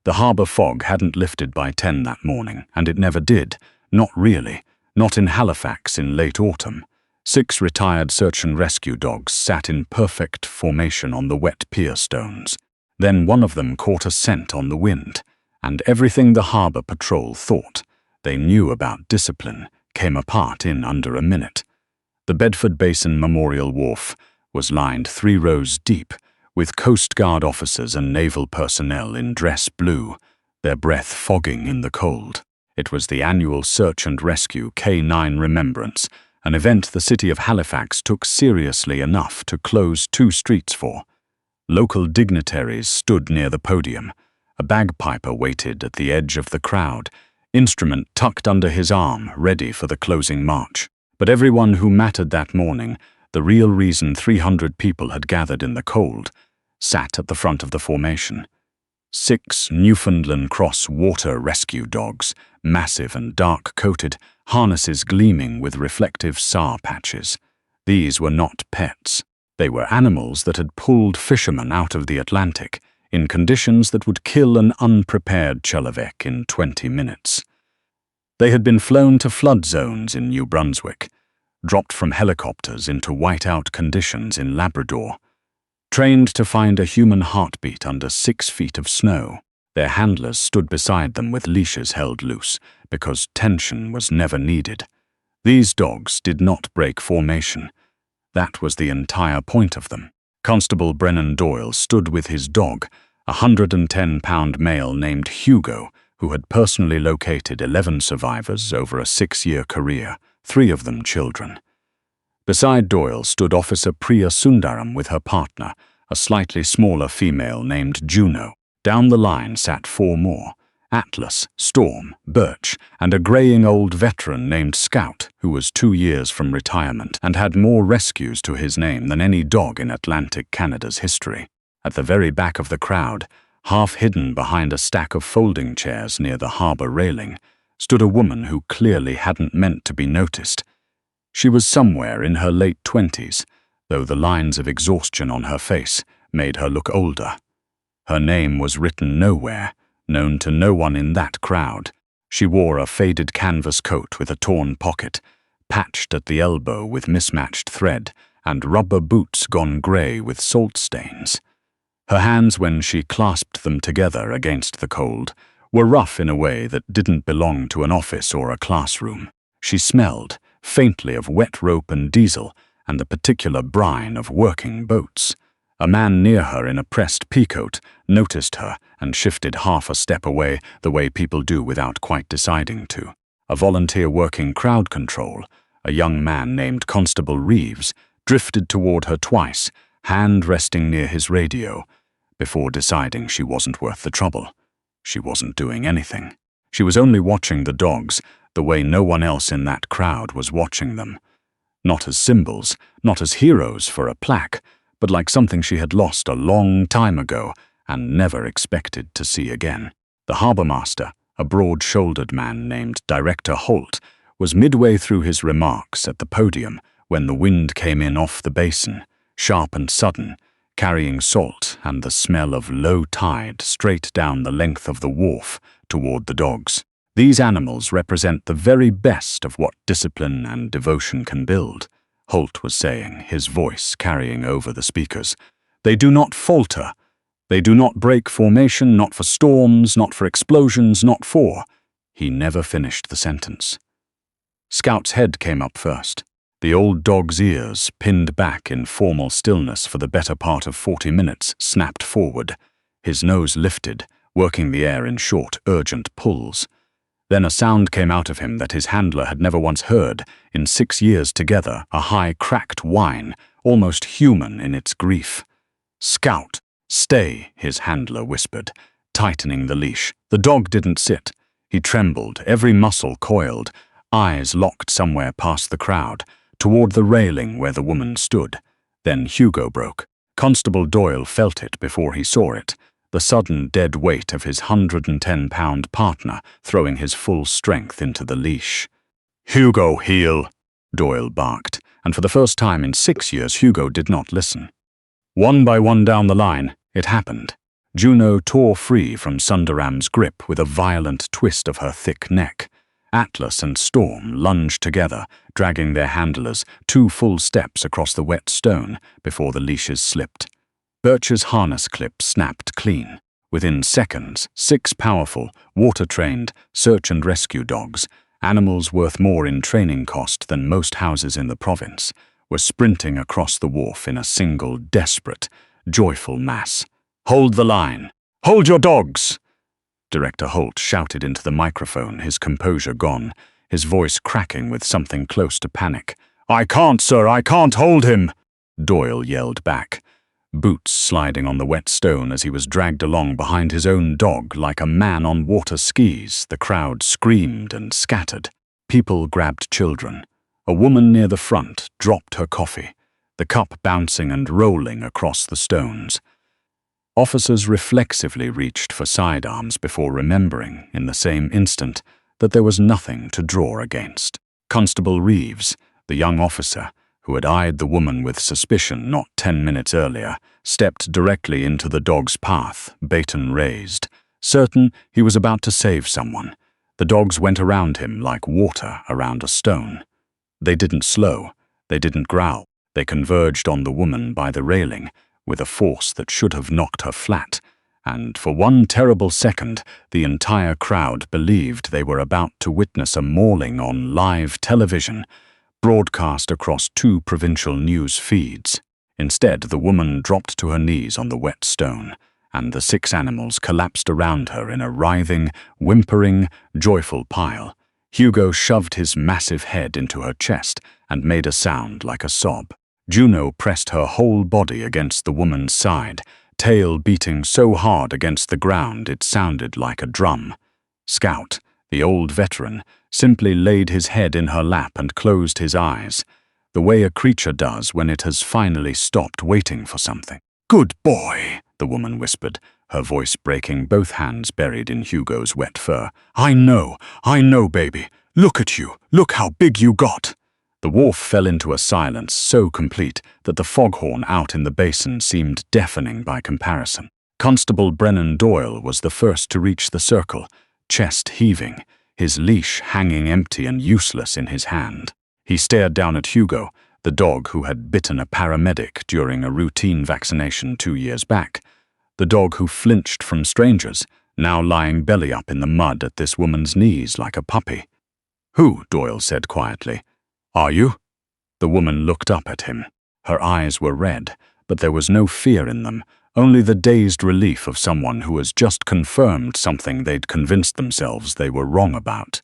The harbour fog hadn't lifted by 10 that morning, and it never did. Not really. Not in Halifax in late autumn. 6 retired search and rescue dogs sat in perfect formation on the wet pier stones. Then one of them caught a scent on the wind, and everything the harbour patrol thought they knew about discipline came apart in under a minute. The Bedford Basin Memorial Wharf was lined 3 rows deep with Coast Guard officers and naval personnel in dress blue, their breath fogging in the cold. It was the annual Search and Rescue K9 Remembrance, an event the city of Halifax took seriously enough to close 2 streets for. Local dignitaries stood near the podium. A bagpiper waited at the edge of the crowd, instrument tucked under his arm, ready for the closing march. But everyone who mattered that morning, the real reason 300 people had gathered in the cold, sat at the front of the formation. 6 Newfoundland Cross water rescue dogs, massive and dark-coated, harnesses gleaming with reflective SAR patches. These were not pets. They were animals that had pulled fishermen out of the Atlantic in conditions that would kill an unprepared Chelavek in 20 minutes. They had been flown to flood zones in New Brunswick, dropped from helicopters into whiteout conditions in Labrador, trained to find a human heartbeat under 6 feet of snow. Their handlers stood beside them with leashes held loose because tension was never needed. These dogs did not break formation. That was the entire point of them. Constable Brennan Doyle stood with his dog, a 110-pound male named Hugo, who had personally located 11 survivors over a 6-year career, 3 of them children. Beside Doyle stood Officer Priya Sundaram with her partner, a slightly smaller female named Juno. Down the line sat 4 more, Atlas, Storm, Birch, and a greying old veteran named Scout, who was 2 years from retirement and had more rescues to his name than any dog in Atlantic Canada's history. At the very back of the crowd, half hidden behind a stack of folding chairs near the harbour railing, stood a woman who clearly hadn't meant to be noticed. She was somewhere in her late 20s, though the lines of exhaustion on her face made her look older. Her name was written nowhere, known to no one in that crowd. She wore a faded canvas coat with a torn pocket, patched at the elbow with mismatched thread, and rubber boots gone grey with salt stains. Her hands, when she clasped them together against the cold, were rough in a way that didn't belong to an office or a classroom. She smelled, faintly, of wet rope and diesel, and the particular brine of working boats. A man near her in a pressed peacoat noticed her and shifted half a step away, the way people do without quite deciding to. A volunteer working crowd control, a young man named Constable Reeves, drifted toward her twice, hand resting near his radio, before deciding she wasn't worth the trouble. She wasn't doing anything. She was only watching the dogs the way no one else in that crowd was watching them. Not as symbols, not as heroes for a plaque, but like something she had lost a long time ago and never expected to see again. The harbour master, a broad-shouldered man named Director Holt, was midway through his remarks at the podium when the wind came in off the basin, sharp and sudden, carrying salt and the smell of low tide straight down the length of the wharf toward the dogs. These animals represent the very best of what discipline and devotion can build, Holt was saying, his voice carrying over the speakers. They do not falter. They do not break formation, not for storms, not for explosions, not for... He never finished the sentence. Scout's head came up first. The old dog's ears, pinned back in formal stillness for the better part of 40 minutes, snapped forward. His nose lifted, working the air in short, urgent pulls. Then a sound came out of him that his handler had never once heard in 6 years together, a high, cracked whine, almost human in its grief. "Scout, stay," his handler whispered, tightening the leash. The dog didn't sit. He trembled, every muscle coiled, eyes locked somewhere past the crowd, toward the railing where the woman stood. Then Hugo broke. Constable Doyle felt it before he saw it, the sudden dead weight of his 110-pound partner throwing his full strength into the leash. "Hugo, heel," Doyle barked, and for the first time in 6 years Hugo did not listen. One by one down the line, it happened. Juno tore free from Sundaram's grip with a violent twist of her thick neck. Atlas and Storm lunged together, dragging their handlers 2 full steps across the wet stone before the leashes slipped. Birch's harness clip snapped clean. Within seconds, 6 powerful, water-trained search and rescue dogs, animals worth more in training cost than most houses in the province, were sprinting across the wharf in a single, desperate, joyful mass. "Hold the line! Hold your dogs!" Director Holt shouted into the microphone, his composure gone, his voice cracking with something close to panic. "I can't, sir, I can't hold him!" Doyle yelled back, boots sliding on the wet stone as he was dragged along behind his own dog like a man on water skis. The crowd screamed and scattered. People grabbed children. A woman near the front dropped her coffee, the cup bouncing and rolling across the stones. Officers reflexively reached for sidearms before remembering, in the same instant, that there was nothing to draw against. Constable Reeves, the young officer, who had eyed the woman with suspicion not 10 minutes earlier, stepped directly into the dog's path, baton raised. Certain he was about to save someone, the dogs went around him like water around a stone. They didn't slow, they didn't growl, they converged on the woman by the railing, with a force that should have knocked her flat, and for one terrible second, the entire crowd believed they were about to witness a mauling on live television, broadcast across 2 provincial news feeds. Instead, the woman dropped to her knees on the wet stone, and the 6 animals collapsed around her in a writhing, whimpering, joyful pile. Hugo shoved his massive head into her chest and made a sound like a sob. Juno pressed her whole body against the woman's side, tail beating so hard against the ground it sounded like a drum. Scout, the old veteran, simply laid his head in her lap and closed his eyes, the way a creature does when it has finally stopped waiting for something. "Good boy," the woman whispered, her voice breaking, both hands buried in Hugo's wet fur. I know, baby. Look at you. Look how big you got." The wharf fell into a silence so complete that the foghorn out in the basin seemed deafening by comparison. Constable Brennan Doyle was the first to reach the circle, chest heaving, his leash hanging empty and useless in his hand. He stared down at Hugo, the dog who had bitten a paramedic during a routine vaccination 2 years back, the dog who flinched from strangers, now lying belly up in the mud at this woman's knees like a puppy. "Who?" Doyle said quietly. "Are you?" The woman looked up at him. Her eyes were red, but there was no fear in them, only the dazed relief of someone who has just confirmed something they'd convinced themselves they were wrong about.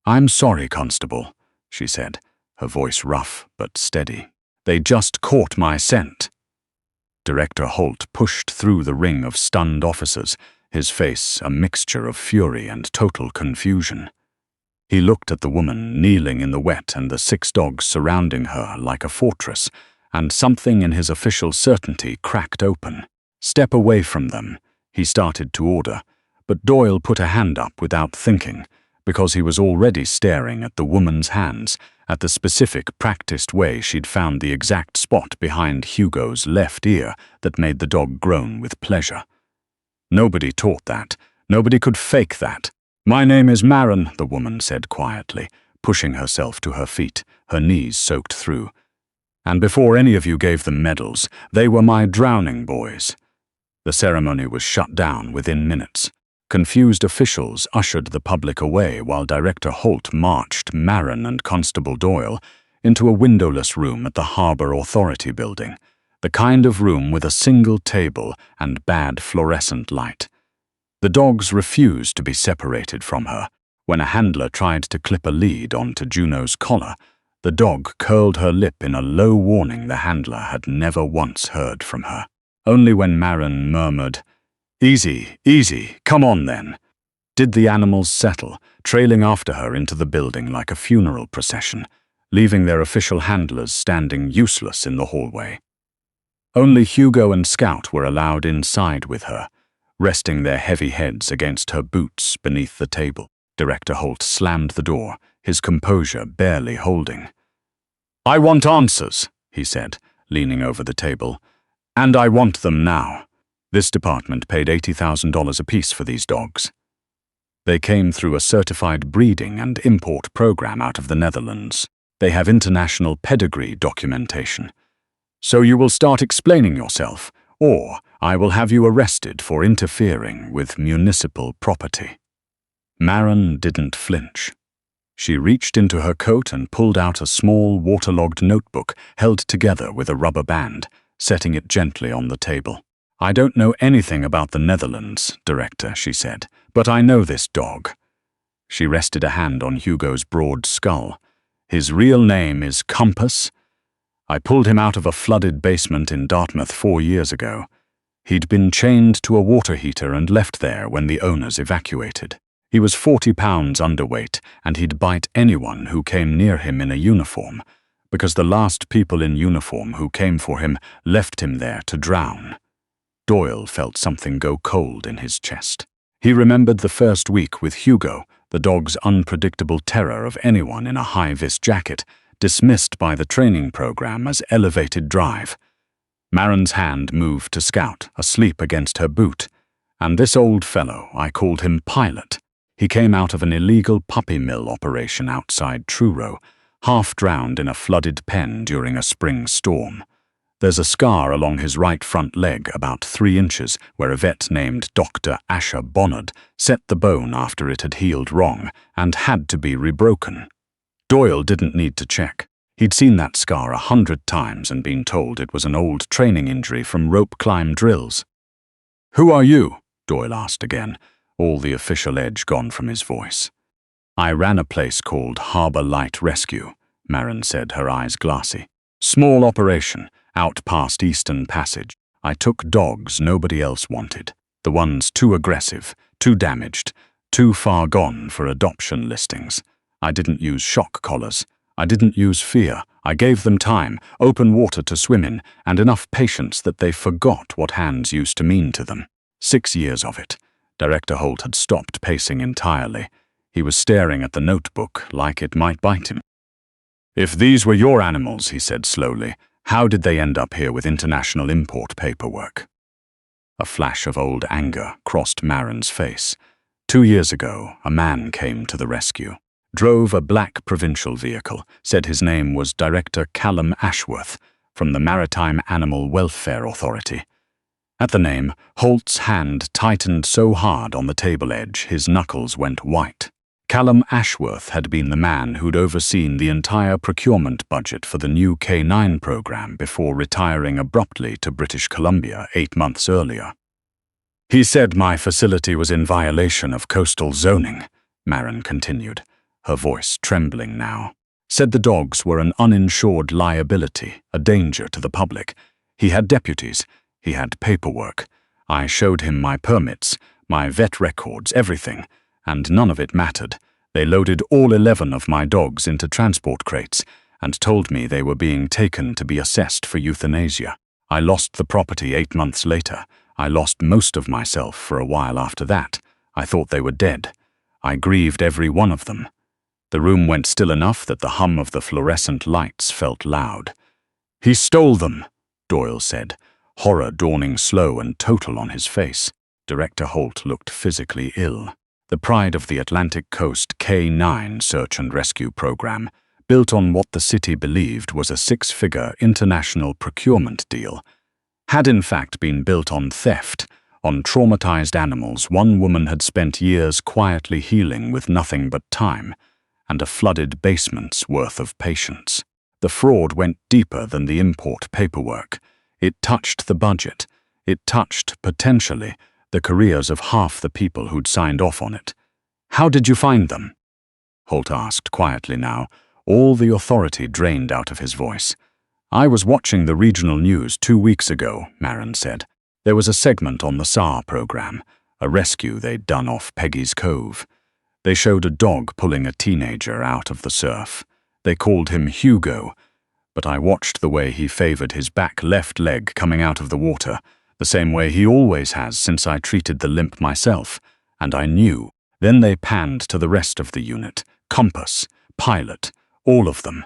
"I'm sorry, Constable," she said, her voice rough but steady. "They just caught my scent." Director Holt pushed through the ring of stunned officers, his face a mixture of fury and total confusion. He looked at the woman kneeling in the wet and the 6 dogs surrounding her like a fortress, and something in his official certainty cracked open. "Step away from them," he started to order, but Doyle put a hand up without thinking, because he was already staring at the woman's hands, at the specific, practiced way she'd found the exact spot behind Hugo's left ear that made the dog groan with pleasure. Nobody taught that. Nobody could fake that. "My name is Marin," the woman said quietly, pushing herself to her feet, her knees soaked through. "And before any of you gave them medals, they were my drowning boys." The ceremony was shut down within minutes. Confused officials ushered the public away while Director Holt marched Marin and Constable Doyle into a windowless room at the Harbour Authority building, the kind of room with a single table and bad fluorescent light. The dogs refused to be separated from her. When a handler tried to clip a lead onto Juno's collar, the dog curled her lip in a low warning the handler had never once heard from her. Only when Marin murmured, "Easy, easy, come on then," did the animals settle, trailing after her into the building like a funeral procession, leaving their official handlers standing useless in the hallway. Only Hugo and Scout were allowed inside with her, resting their heavy heads against her boots beneath the table. Director Holt slammed the door, his composure barely holding. "I want answers," he said, leaning over the table. "And I want them now. This department paid $80,000 apiece for these dogs. They came through a certified breeding and import program out of the Netherlands. They have international pedigree documentation. So you will start explaining yourself, or I will have you arrested for interfering with municipal property." Maren didn't flinch. She reached into her coat and pulled out a small, waterlogged notebook held together with a rubber band, setting it gently on the table. "I don't know anything about the Netherlands, Director," she said, "but I know this dog." She rested a hand on Hugo's broad skull. "His real name is Compass. I pulled him out of a flooded basement in Dartmouth 4 years ago. He'd been chained to a water heater and left there when the owners evacuated. He was 40 pounds underweight, and he'd bite anyone who came near him in a uniform, because the last people in uniform who came for him left him there to drown." Doyle felt something go cold in his chest. He remembered the first week with Hugo, the dog's unpredictable terror of anyone in a high-vis jacket, dismissed by the training program as elevated drive. Maren's hand moved to Scout, asleep against her boot. "And this old fellow, I called him Pilot. He came out of an illegal puppy mill operation outside Truro, half drowned in a flooded pen during a spring storm. There's a scar along his right front leg about 3 inches where a vet named Dr. Asher Bonnard set the bone after it had healed wrong and had to be rebroken." Doyle didn't need to check. He'd seen that scar 100 times and been told it was an old training injury from rope climb drills. "Who are you?" Doyle asked again, all the official edge gone from his voice. "I ran a place called Harbour Light Rescue," Maren said, her eyes glassy. "Small operation, out past Eastern Passage. I took dogs nobody else wanted. The ones too aggressive, too damaged, too far gone for adoption listings. I didn't use shock collars. I didn't use fear. I gave them time, open water to swim in, and enough patience that they forgot what hands used to mean to them. 6 years of it." Director Holt had stopped pacing entirely. He was staring at the notebook like it might bite him. "If these were your animals," he said slowly, "how did they end up here with international import paperwork?" A flash of old anger crossed Maren's face. 2 years ago, a man came to the rescue. Drove a black provincial vehicle, said his name was Director Callum Ashworth from the Maritime Animal Welfare Authority. At the name, Holt's hand tightened so hard on the table edge his knuckles went white. Callum Ashworth had been the man who'd overseen the entire procurement budget for the new K9 program before retiring abruptly to British Columbia 8 months earlier. "He said my facility was in violation of coastal zoning," Maren continued, her voice trembling now. "Said the dogs were an uninsured liability, a danger to the public. He had deputies. He had paperwork. I showed him my permits, my vet records, everything, and none of it mattered. They loaded all 11 of my dogs into transport crates and told me they were being taken to be assessed for euthanasia. I lost the property 8 months later. I lost most of myself for a while after that. I thought they were dead. I grieved every one of them. The room went still enough that the hum of the fluorescent lights felt loud. "He stole them," Doyle said, horror dawning slow and total on his face. Director Holt looked physically ill. The pride of the Atlantic Coast K9 search and rescue program, built on what the city believed was a 6-figure international procurement deal, had in fact been built on theft, on traumatized animals one woman had spent years quietly healing with nothing but time, and a flooded basement's worth of patience. The fraud went deeper than the import paperwork. It touched the budget. It touched, potentially, the careers of half the people who'd signed off on it. "How did you find them?" Holt asked quietly now, all the authority drained out of his voice. "I was watching the regional news 2 weeks ago," Maren said. "There was a segment on the SAR program, a rescue they'd done off Peggy's Cove. They showed a dog pulling a teenager out of the surf. They called him Hugo, but I watched the way he favored his back left leg coming out of the water, the same way he always has since I treated the limp myself, and I knew. Then they panned to the rest of the unit, Compass, Pilot, all of them.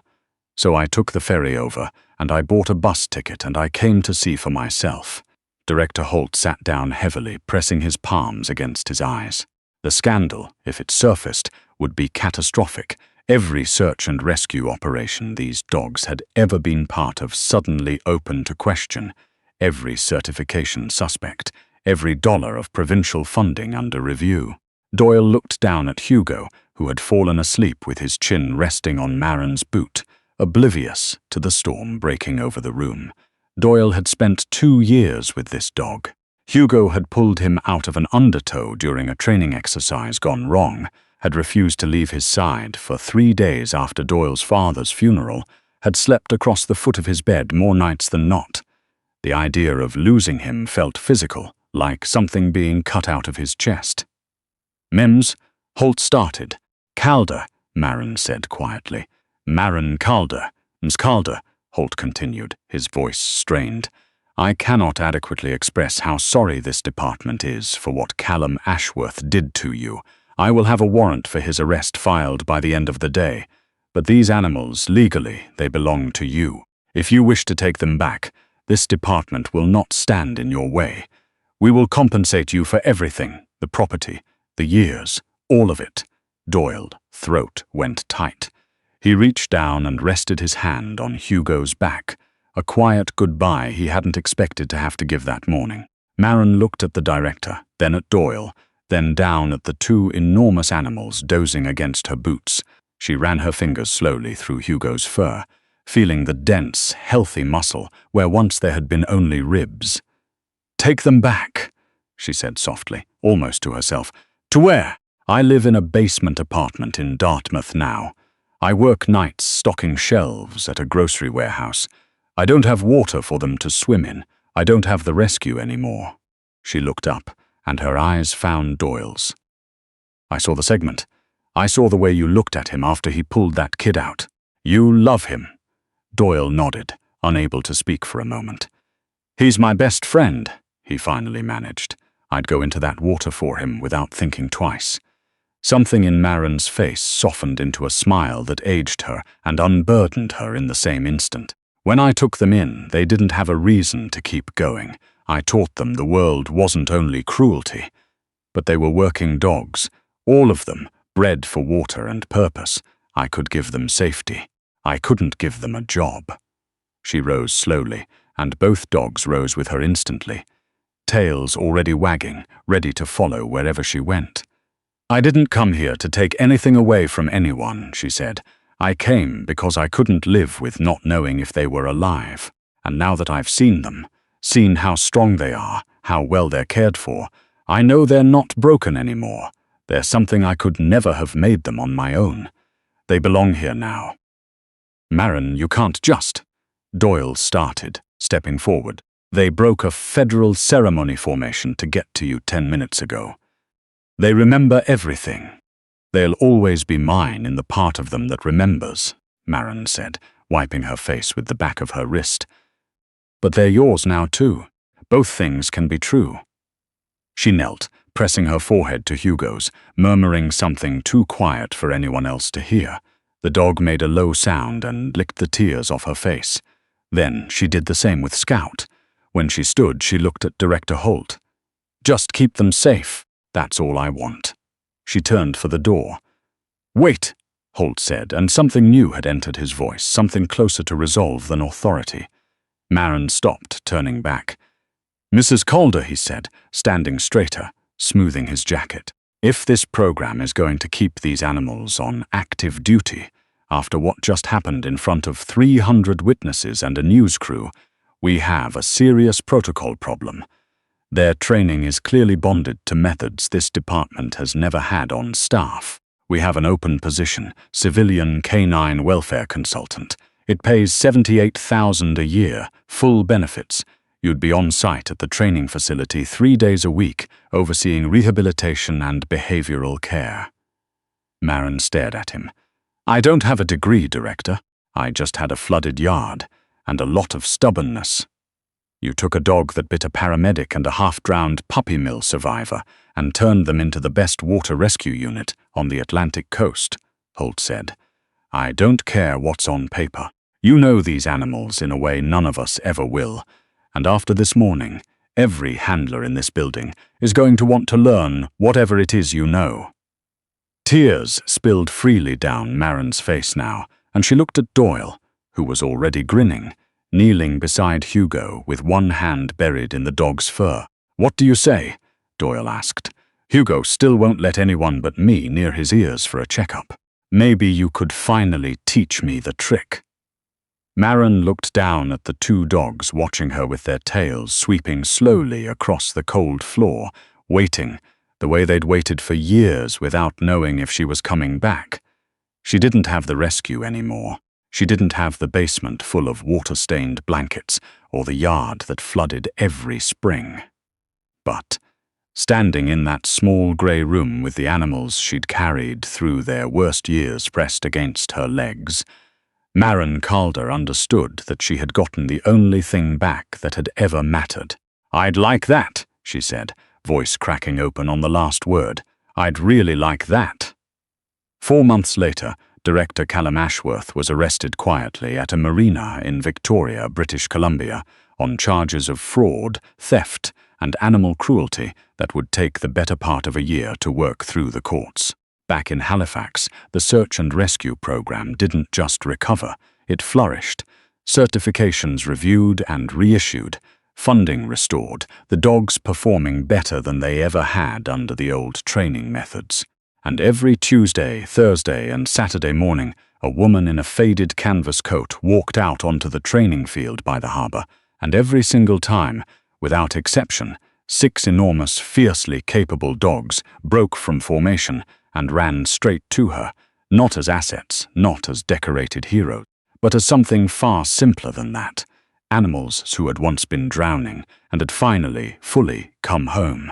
So I took the ferry over, and I bought a bus ticket and I came to see for myself." Director Holt sat down heavily, pressing his palms against his eyes. The scandal, if it surfaced, would be catastrophic. Every search and rescue operation these dogs had ever been part of suddenly open to question. Every certification suspect. Every dollar of provincial funding under review. Doyle looked down at Hugo, who had fallen asleep with his chin resting on Maren's boot, oblivious to the storm breaking over the room. Doyle had spent 2 years with this dog. Hugo had pulled him out of an undertow during a training exercise gone wrong, had refused to leave his side for 3 days after Doyle's father's funeral, had slept across the foot of his bed more nights than not. The idea of losing him felt physical, like something being cut out of his chest. "Mims," Holt started. "Calder," Maren said quietly. "Maren Calder. Ms. Calder," Holt continued, his voice strained. "I cannot adequately express how sorry this department is for what Callum Ashworth did to you. I will have a warrant for his arrest filed by the end of the day. But these animals, legally, they belong to you. If you wish to take them back, this department will not stand in your way. We will compensate you for everything, the property, the years, all of it." Doyle's throat went tight. He reached down and rested his hand on Hugo's back, a quiet goodbye he hadn't expected to have to give that morning. Maren looked at the director, then at Doyle, then down at the 2 enormous animals dozing against her boots. She ran her fingers slowly through Hugo's fur, feeling the dense, healthy muscle where once there had been only ribs. "Take them back," she said softly, almost to herself. "To where? I live in a basement apartment in Dartmouth now. I work nights stocking shelves at a grocery warehouse. I don't have water for them to swim in. I don't have the rescue anymore." She looked up, and her eyes found Doyle's. "I saw the segment. I saw the way you looked at him after he pulled that kid out. You love him." Doyle nodded, unable to speak for a moment. "He's my best friend," he finally managed. "I'd go into that water for him without thinking twice." Something in Maren's face softened into a smile that aged her and unburdened her in the same instant. "When I took them in, they didn't have a reason to keep going. I taught them the world wasn't only cruelty. But they were working dogs, all of them, bred for water and purpose. I could give them safety. I couldn't give them a job." She rose slowly, and both dogs rose with her instantly, tails already wagging, ready to follow wherever she went. "I didn't come here to take anything away from anyone," she said. "I came because I couldn't live with not knowing if they were alive. And now that I've seen them, seen how strong they are, how well they're cared for, I know they're not broken anymore. They're something I could never have made them on my own. They belong here now." "Maren, you can't just—" Doyle started, stepping forward. "They broke a federal ceremony formation to get to you 10 minutes ago. They remember everything. They'll always be mine in the part of them that remembers," Maren said, wiping her face with the back of her wrist. "But they're yours now too. Both things can be true." She knelt, pressing her forehead to Hugo's, murmuring something too quiet for anyone else to hear. The dog made a low sound and licked the tears off her face. Then she did the same with Scout. When she stood, she looked at Director Holt. "Just keep them safe. That's all I want." She turned for the door. "Wait," Holt said, and something new had entered his voice, something closer to resolve than authority. Maren stopped, turning back. "Mrs. Calder," he said, standing straighter, smoothing his jacket. "If this program is going to keep these animals on active duty, after what just happened in front of 300 witnesses and a news crew, we have a serious protocol problem. Their training is clearly bonded to methods this department has never had on staff. We have an open position, civilian canine welfare consultant. It pays $78,000 a year, full benefits. You'd be on site at the training facility 3 days a week, overseeing rehabilitation and behavioral care." Maren stared at him. "I don't have a degree, Director. I just had a flooded yard, and a lot of stubbornness. You took a dog that bit a paramedic and a half-drowned puppy mill survivor and turned them into the best water rescue unit on the Atlantic coast," Holt said. "I don't care what's on paper. You know these animals in a way none of us ever will, and after this morning, Every handler in this building is going to want to learn whatever it is you know." Tears spilled freely down Maren's face now, and she looked at Doyle, who was already grinning, kneeling beside Hugo with one hand buried in the dog's fur. "What do you say?" Doyle asked. "Hugo still won't let anyone but me near his ears for a checkup. Maybe you could finally teach me the trick." Maren looked down at the two dogs watching her with their tails sweeping slowly across the cold floor, waiting, the way they'd waited for years without knowing if she was coming back. She didn't have the rescue anymore. She didn't have the basement full of water-stained blankets or the yard that flooded every spring. But, standing in that small grey room with the animals she'd carried through their worst years pressed against her legs, Maren Calder understood that she had gotten the only thing back that had ever mattered. "I'd like that," she said, voice cracking open on the last word. "I'd really like that." 4 months later, Director Callum Ashworth was arrested quietly at a marina in Victoria, British Columbia, on charges of fraud, theft, and animal cruelty that would take the better part of a year to work through the courts. Back in Halifax, the search and rescue program didn't just recover, it flourished. Certifications reviewed and reissued, funding restored, the dogs performing better than they ever had under the old training methods. And every Tuesday, Thursday, and Saturday morning, a woman in a faded canvas coat walked out onto the training field by the harbour, and every single time, without exception, 6 enormous, fiercely capable dogs broke from formation and ran straight to her, not as assets, not as decorated heroes, but as something far simpler than that. Animals who had once been drowning and had finally, fully come home.